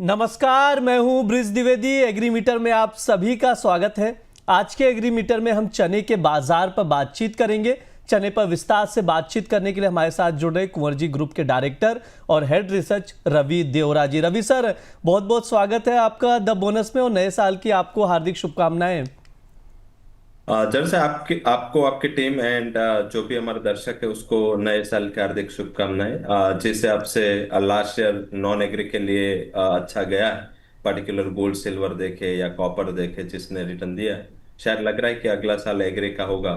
नमस्कार, मैं हूं ब्रिज द्विवेदी। एग्रीमीटर में आप सभी का स्वागत है। आज के एग्रीमीटर में हम चने के बाजार पर बातचीत करेंगे। चने पर विस्तार से बातचीत करने के लिए हमारे साथ जुड़ रहे कुंवर जी ग्रुप के डायरेक्टर और हेड रिसर्च रवि देवरा जी। रवि सर, बहुत बहुत स्वागत है आपका द बोनस में और नए साल की आपको हार्दिक शुभकामनाएं। जैसे आपको आपकी टीम एंड जो भी हमारे दर्शक है उसको नए साल की हार्दिक शुभकामनाएं। जैसे आपसे लास्ट ईयर नॉन एग्री के लिए अच्छा गया है, पर्टिकुलर गोल्ड सिल्वर देखे या कॉपर देखे जिसने रिटर्न दिया है, शायद लग रहा है कि अगला साल एग्री का होगा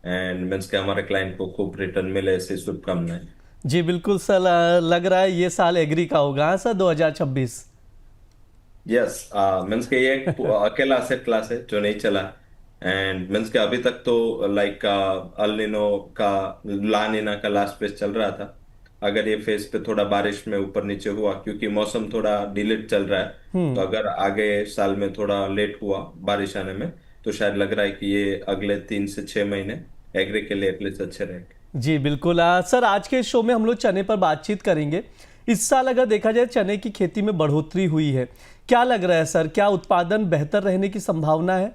एंड मीन्स के हमारे क्लाइंट को खूब रिटर्न मिले, ऐसी शुभकामनाएं। जी बिल्कुल सर, लग रहा है ये साल एग्री का होगा। हाँ सर, 2026। यस, मीन्स के ये एक अकेला असेट क्लास है जो नहीं चला। एंड मीन्स के अभी तक तो लाइक अल नीनो का, ला नीना का लास्ट फेज चल रहा था। अगर ये फेज पे थोड़ा बारिश में ऊपर नीचे हुआ क्योंकि मौसम थोड़ा डिलेड चल रहा है, तो अगर आगे साल में थोड़ा लेट हुआ बारिश आने में तो शायद लग रहा है कि ये अगले 3 से 6 महीने एग्री के लिए एटलीस्ट अच्छे रहेंगे। जी बिल्कुल। सर, आज के शो में हम लोग चने पर बातचीत करेंगे। इस साल अगर देखा जाए चने की खेती में बढ़ोतरी हुई है, क्या लग रहा है सर? क्या उत्पादन बेहतर रहने की संभावना है?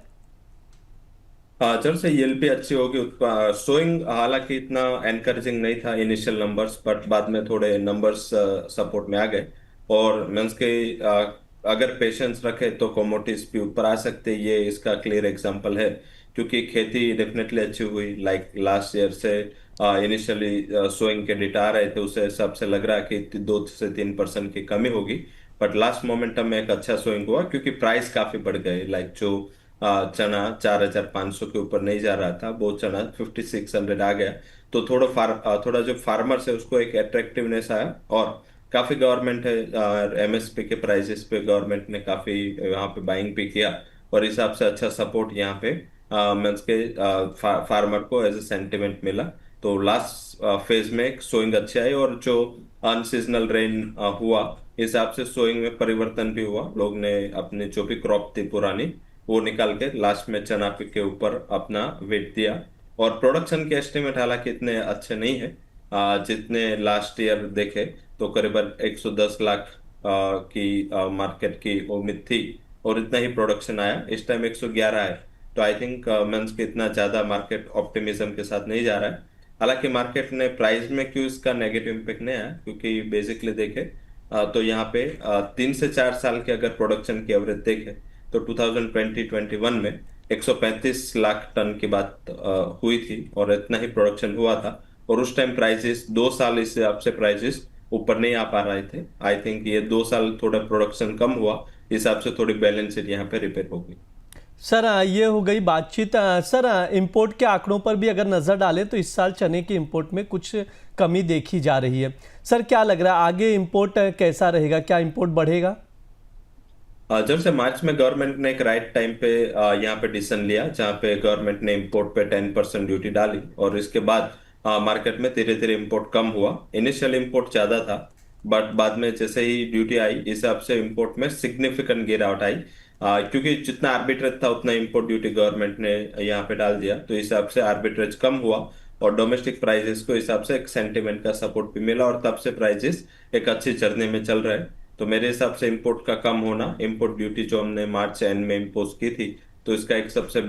हाँ, जब से ईएलपी अच्छी होगी, सोइंग हालांकि इतना एनकरेजिंग नहीं था इनिशियल नंबर्स, बट बाद में थोड़े नंबर्स सपोर्ट में आ गए। और मीन्स के अगर पेशेंस रखे तो कमोडिटीज भी ऊपर आ सकते, ये इसका क्लियर एग्जांपल है। क्योंकि खेती डेफिनेटली अच्छी हुई, लाइक लास्ट ईयर से इनिशियली सोइंग के डेटा आ रहे थे, उससे हिसाब से लग रहा है कि 2 से 3% की कमी होगी। बट लास्ट मोमेंटम में एक अच्छा सोइंग हुआ क्योंकि प्राइस काफी बढ़ गए। लाइक जो चना 4,500 के ऊपर नहीं जा रहा था, वो चना 5,600 आ गया। तो थोड़ा जो फार्मर्स है उसको एक अट्रैक्टिवनेस आया। और काफी गवर्नमेंट है, एमएसपी के प्राइसेस पे गवर्नमेंट ने काफी यहाँ पे बाइंग भी किया। और इस हिसाब से अच्छा सपोर्ट यहाँ पे मीन्स के फार्मर को एज ए सेंटिमेंट मिला। तो लास्ट फेज में सोइंग अच्छी आई और जो अनसीजनल रेन हुआ, इस हिसाब से सोइंग में परिवर्तन भी हुआ। लोग ने अपनी जो भी क्रॉप थी पुरानी वो निकाल के लास्ट में चना के ऊपर अपना वेट दिया। और प्रोडक्शन के एस्टिमेट हालांकि इतने अच्छे नहीं है जितने लास्ट ईयर देखे, तो करीबन 110 लाख की मार्केट की उम्मीद थी और इतना ही प्रोडक्शन आया। इस टाइम 111 है। तो आई थिंक मीन्स कि इतना ज्यादा मार्केट ऑप्टिमिज्म के साथ नहीं जा रहा है। हालांकि मार्केट ने प्राइस में क्यों इसका नेगेटिव इम्पेक्ट नहीं आया, क्योंकि बेसिकली देखे तो यहाँ पे 3 से 4 साल के अगर प्रोडक्शन की एवरेज देखे तो 2020-21 में 135 लाख टन की बात हुई थी और इतना ही प्रोडक्शन हुआ था। और उस टाइम प्राइसेस 2 साल इस हिसाब से प्राइसेस ऊपर नहीं आ पा रहे थे। आई थिंक ये 2 साल थोड़ा प्रोडक्शन कम हुआ, इस हिसाब से थोड़ी बैलेंस शीट यहाँ पे रिपेयर हो गई। सर, ये हो गई बातचीत। सर, इंपोर्ट के आंकड़ों पर भी अगर नज़र डालें तो इस साल चने के इंपोर्ट में कुछ कमी देखी जा रही है। सर, क्या लग रहा है आगे इंपोर्ट कैसा रहेगा? क्या इंपोर्ट बढ़ेगा? जब से मार्च में गवर्नमेंट ने एक राइट टाइम पे यहाँ पे डिसीजन लिया जहाँ पे गवर्नमेंट ने इंपोर्ट पे 10% ड्यूटी डाली और इसके बाद मार्केट में धीरे धीरे इंपोर्ट कम हुआ। इनिशियल इंपोर्ट ज्यादा था, बट बाद में जैसे ही ड्यूटी आई इस हिसाब से इंपोर्ट में सिग्निफिकेंट गिरावट आई। क्योंकि जितना आर्बिट्रेज था उतना इंपोर्ट ड्यूटी गवर्नमेंट ने यहाँ पे डाल दिया, तो इस हिसाब से आर्बिट्रेज कम हुआ और डोमेस्टिक प्राइसेस को इस हिसाब से एक सेंटिमेंट का सपोर्ट भी मिला और तब से प्राइसेस एक अच्छी जर्नी में चल रहे हैं। तो मेरे हिसाब से इंपोर्ट का कम होना, इंपोर्ट ड्यूटी जो हमने मार्च एंड में इम्पोज की थी, तो इसका एक सबसे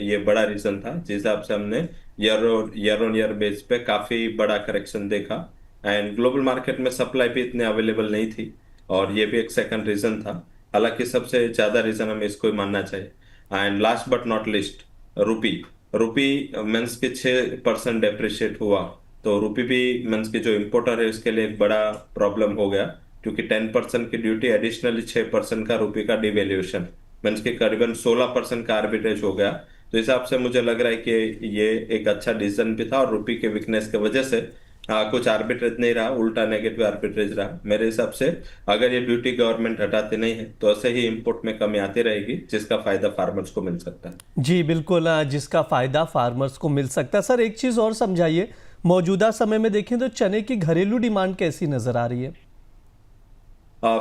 ये बड़ा रीजन था जिस हिसाब से हमने ईयर ऑन ईयर बेस पे काफी बड़ा करेक्शन देखा। एंड ग्लोबल मार्केट में सप्लाई भी इतने अवेलेबल नहीं थी और ये भी एक सेकंड रीजन था। हालांकि सबसे ज्यादा रीजन हमें इसको ही मानना चाहिए। And last but not list, रूपी रूपी मीन्स के 6% डेप्रिशिएट हुआ। तो रूपी भी मीन्स के जो इम्पोर्टर है उसके लिए एक बड़ा प्रॉब्लम हो गया, क्योंकि 10% की ड्यूटी एडिशनली 6% का रुपये का डिवेल्यूशन मीन्स के करीबन 16% का आर्बिट्रेज हो गया। तो इस हिसाब से मुझे लग रहा है कि ये एक अच्छा डिसीजन भी था और रुपये के वीकनेस की वजह से कुछ आर्बिट्रेज नहीं रहा, उल्टा नेगेटिव आर्बिट्रेज रहा मेरे हिसाब से। अगर ये ड्यूटी गवर्नमेंट हटाते नहीं है तो ऐसे ही इंपोर्ट में कमी आती रहेगी जिसका फायदा फार्मर्स को मिल सकता है। जी बिल्कुल, जिसका फायदा फार्मर्स को मिल सकता है। सर, एक चीज़ और समझाइए, मौजूदा समय में देखें तो चने की घरेलू डिमांड कैसी नज़र आ रही है?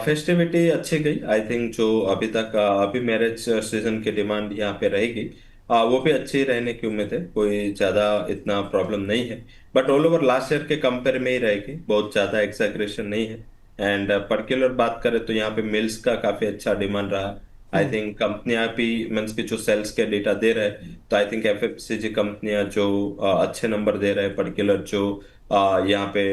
फेस्टिविटी अच्छी गई आई थिंक। जो अभी तक अभी मैरिज सीजन की डिमांड यहाँ पे रहेगी, वो भी अच्छी रहने की उम्मीद है, कोई ज्यादा इतना प्रॉब्लम नहीं है। But all over last year के कंपेयर में ही रहेगी, बहुत ज्यादा एक्सैग्रेशन नहीं है। एंड पर्टिकुलर बात करें तो यहाँ पे मिल्स का काफी अच्छा डिमांड रहा। आई थिंक कंपनियां भी मीन्स की जो सेल्स के डेटा दे रहे हैं, तो आई थिंक एफएमसीजी कंपनियां जो अच्छे नंबर दे रहे हैं, पर्टिकुलर जो यहाँ पे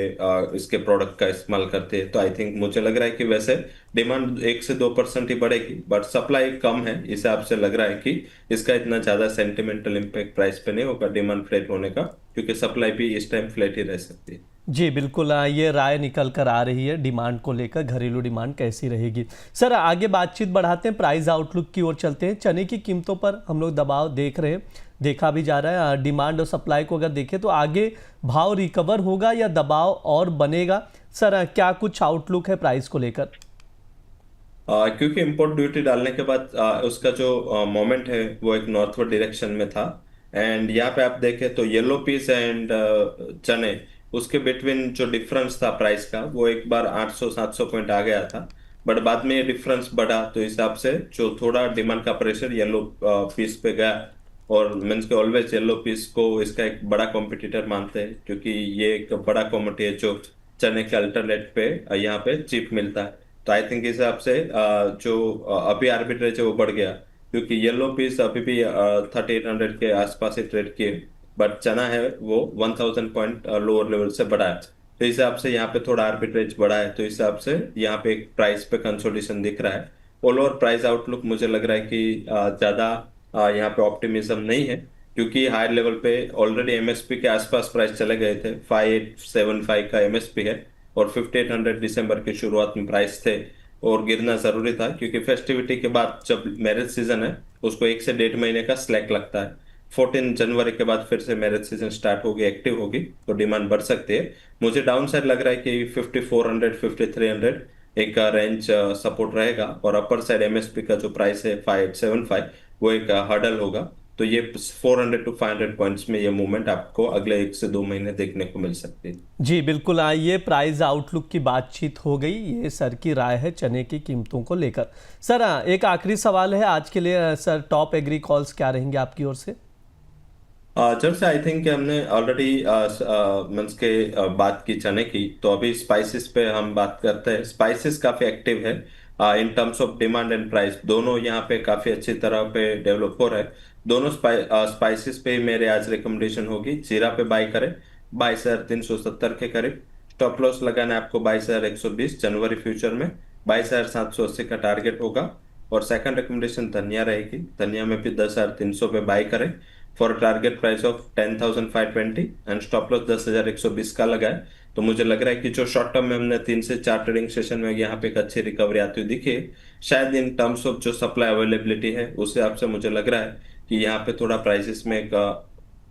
इसके प्रोडक्ट का इस्तेमाल करते हैं, तो आई थिंक मुझे लग रहा है कि वैसे डिमांड 1 से 2% ही बढ़ेगी, बट सप्लाई कम है। इस हिसाब से लग रहा है कि इसका इतना ज्यादा सेंटिमेंटल इम्पैक्ट प्राइस पे नहीं होगा डिमांड फ्लैट होने का, क्योंकि सप्लाई भी इस टाइम फ्लैट ही रह सकती है। जी बिल्कुल, ये राय निकल कर आ रही है डिमांड को लेकर, घरेलू डिमांड कैसी रहेगी। सर आगे बातचीत बढ़ाते हैं, प्राइस आउटलुक की ओर चलते हैं। चने की कीमतों पर हम लोग दबाव देख रहे हैं, देखा भी जा रहा है। डिमांड और सप्लाई को अगर देखें तो आगे भाव रिकवर होगा या दबाव और बनेगा? सर क्या कुछ आउटलुक है प्राइस को लेकर? क्योंकि इंपोर्ट ड्यूटी डालने के बाद उसका जो मोमेंट है वो एक नॉर्थवर्ड डायरेक्शन में था। एंड यहाँ पे आप देखें तो येलो पीस एंड चने, उसके बिटवीन जो डिफरेंस था प्राइस का, वो एक बार 800-700 पॉइंट आ गया था, बट बाद में ये डिफरेंस बढ़ा, तो इस हिसाब से जो थोड़ा डिमांड का प्रेशर येलो पीस पे गया। और मीन्स के ऑलवेज येलो पीस को इसका एक बड़ा कॉम्पिटिटर मानते हैं, क्योंकि ये एक बड़ा कॉमोडिटी है जो चने के अल्टरनेट पे यहाँ पे चीप मिलता है। तो आई थिंक इस हिसाब से जो अभी आर्बिट्रेज है वो बढ़ गया, क्योंकि येलो पीस अभी भी 3800 के आसपास ही ट्रेड किए, बट चना है वो 1000 पॉइंट लोअर लेवल से बढ़ा है। तो इस हिसाब से यहाँ पे थोड़ा आर्बिट्रेज बढ़ा है, तो इस हिसाब से यहाँ पे एक प्राइस पे कंसोलिडेशन दिख रहा है। ऑल ओवर प्राइस आउटलुक मुझे लग रहा है कि ज्यादा यहाँ पे ऑप्टिमिज्म नहीं है, क्योंकि हायर लेवल पे ऑलरेडी एमएसपी के आसपास प्राइस चले गए थे। 5875 का एमएसपी है और 5800 दिसंबर की शुरुआत में प्राइस थे, और गिरना जरूरी था, क्योंकि फेस्टिविटी के बाद जब मैरिज सीजन है उसको 1 से 1.5 महीने का स्लैक लगता है। 14 जनवरी के बाद फिर से मैरिज सीजन स्टार्ट होगी, एक्टिव होगी, तो डिमांड बढ़ सकती है। मुझे डाउन साइड लग रहा है कि 5400 5300 एक रेंज सपोर्ट रहेगा, और अपर साइड एमएसपी का जो प्राइस है 5875 वो एक हर्डल होगा। तो ये 400 to 500 पॉइंट्स में ये मूवमेंट आपको अगले 1 से 2 महीने देखने को मिल सकती है। जी बिल्कुल, आइए प्राइस आउटलुक की बातचीत हो गई, ये सर की राय है चने की कीमतों को लेकर। सर एक आखिरी सवाल है आज के लिए, सर टॉप एग्री कॉल्स क्या रहेंगे आपकी ओर से? जब से आई थिंक हमने ऑलरेडी मीन्स के बात की चने की, तो अभी स्पाइसेस पे हम बात करते हैं। स्पाइसेस काफी एक्टिव है in terms of demand and price, दोनों यहाँ पे काफी अच्छी तरह पे डेवलप हो रहा है। दोनों स्पाइसेस पे मेरे आज रिकमेंडेशन होगी, जीरा पे बाई करें 22,370 के करीब। स्टॉप लॉस लगाना है आपको 22,120 जनवरी फ्यूचर में, 22,780 का टारगेट होगा। और सेकंड रिकमेंडेशन धनिया रहेगी, धनिया में भी 10,300 पे बाई करें for target price of 10,520 and stop loss 10,120 का लगाए। तो मुझे लग रहा है कि जो शॉर्ट टर्म में हमने 3 से 4 ट्रेडिंग सेशन में यहाँ पे एक अच्छी रिकवरी आती हुई दिखी है, शायद इन टर्म्स ऑफ जो सप्लाई अवेलेबिलिटी है उस हिसाब से मुझे लग रहा है कि यहाँ पे थोड़ा प्राइसेस में एक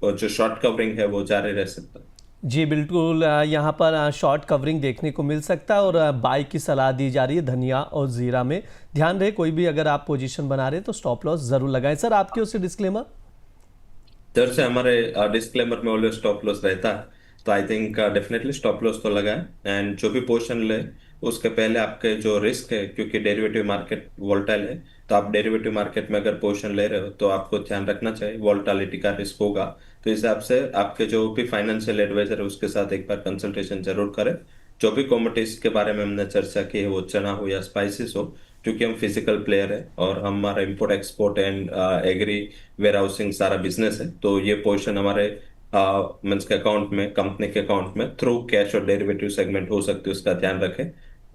जो शॉर्ट कवरिंग है वो जारी रह सकता है। जी बिल्कुल, यहाँ पर शॉर्ट कवरिंग देखने को मिल सकता है, और बाई की सलाह दी जा रही है धनिया और जीरा में। ध्यान रहे कोई भी अगर आप पोजीशन बना रहे हैं तो स्टॉप लॉस जरूर लगाएं। सर आपकी ओर से डिस्क्लेमर? इधर से हमारे डिस्क्लेमर में ऑलवेज स्टॉप लॉस रहता है, तो I think definitely stop loss तो लगाए, एंड जो भी पोर्शन ले उसके पहले आपके जो रिस्क है, क्योंकि डेरिवेटिव मार्केट वोलेटाइल है, तो आप डेरिवेटिव मार्केट में अगर पोर्शन ले रहे हो तो आपको ध्यान रखना चाहिए वोलेटिलिटी का रिस्क होगा। तो इस हिसाब से आपके जो भी फाइनेंशियल एडवाइजर है उसके साथ एक बार कंसल्टेशन जरूर करें। जो भी कमोडिटीज के बारे में हमने चर्चा की है, वो चना हो या स्पाइसेस हो, क्योंकि हम फिजिकल प्लेयर है और हमारा import export and agri warehousing सारा बिजनेस है, तो ये पोर्शन हमारे मीन्स के अकाउंट में, कंपनी के अकाउंट में थ्रू कैश और डेरिवेटिव सेगमेंट हो सकती है, उसका ध्यान रखें।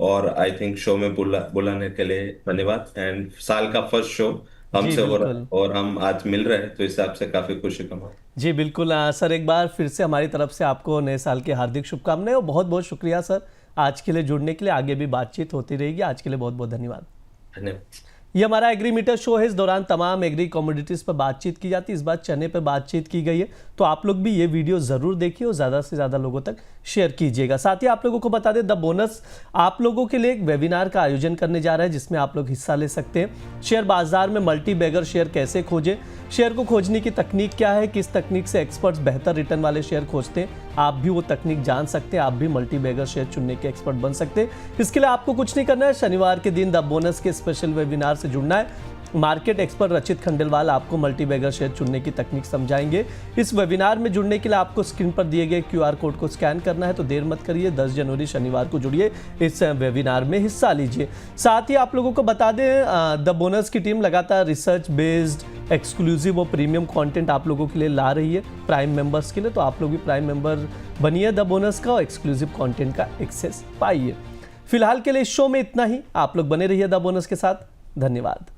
और आई थिंक शो में बुलाने के लिए धन्यवाद, एंड साल का फर्स्ट शो जी हमसे हो रहा है बिल्कुल। और हम आज मिल रहे हैं, तो इस हिसाब से काफी खुशी का माहौल। जी बिल्कुल, सर एक बार फिर से हमारी तरफ से आपको नए साल की हार्दिक शुभकामनाएं, और बहुत बहुत शुक्रिया सर आज के लिए जुड़ने के लिए। आगे भी बातचीत होती रहेगी, आज के लिए बहुत बहुत धन्यवाद। धन्यवाद। ये हमारा एग्रीमीटर शो है, इस दौरान तमाम एग्री कमोडिटीज़ पर बातचीत की जाती है। इस बार चने पर बातचीत की गई है, तो आप लोग भी ये वीडियो ज़रूर देखिए और ज़्यादा से ज़्यादा लोगों तक शेयर कीजिएगा। साथ ही आप लोगों को बता दें, द बोनस आप लोगों के लिए एक वेबिनार का आयोजन करने जा रहा है, जिसमें आप लोग हिस्सा ले सकते हैं। शेयर बाजार में मल्टी बैगर शेयर कैसे खोजें, शेयर को खोजने की तकनीक क्या है, किस तकनीक से एक्सपर्ट्स बेहतर रिटर्न वाले शेयर खोजते हैं, आप भी वो तकनीक जान सकते हैं, आप भी मल्टी बैगर शेयर चुनने के एक्सपर्ट बन सकते हैं। इसके लिए आपको कुछ नहीं करना है, शनिवार के दिन द बोनस के स्पेशल वेबिनार से जुड़ना है। मार्केट एक्सपर्ट रचित खंडेलवाल आपको मल्टीबैगर शेयर चुनने की तकनीक समझाएंगे। इस वेबिनार में जुड़ने के लिए आपको स्क्रीन पर दिए गए QR कोड को स्कैन करना है, तो देर मत करिए। 10 जनवरी शनिवार को जुड़िए, इस वेबिनार में हिस्सा लीजिए। साथ ही आप लोगों को बता दें, द बोनस की टीम लगातार रिसर्च बेस्ड एक्सक्लूसिव और प्रीमियम कंटेंट आप लोगों के लिए ला रही है प्राइम मेंबर्स के लिए। तो आप लोग भी प्राइम मेंबर बनिए द बोनस का और एक्सक्लूसिव कंटेंट का एक्सेस पाइए। फिलहाल के लिए इस शो में इतना ही। आप लोग बने रहिए द बोनस के साथ। धन्यवाद।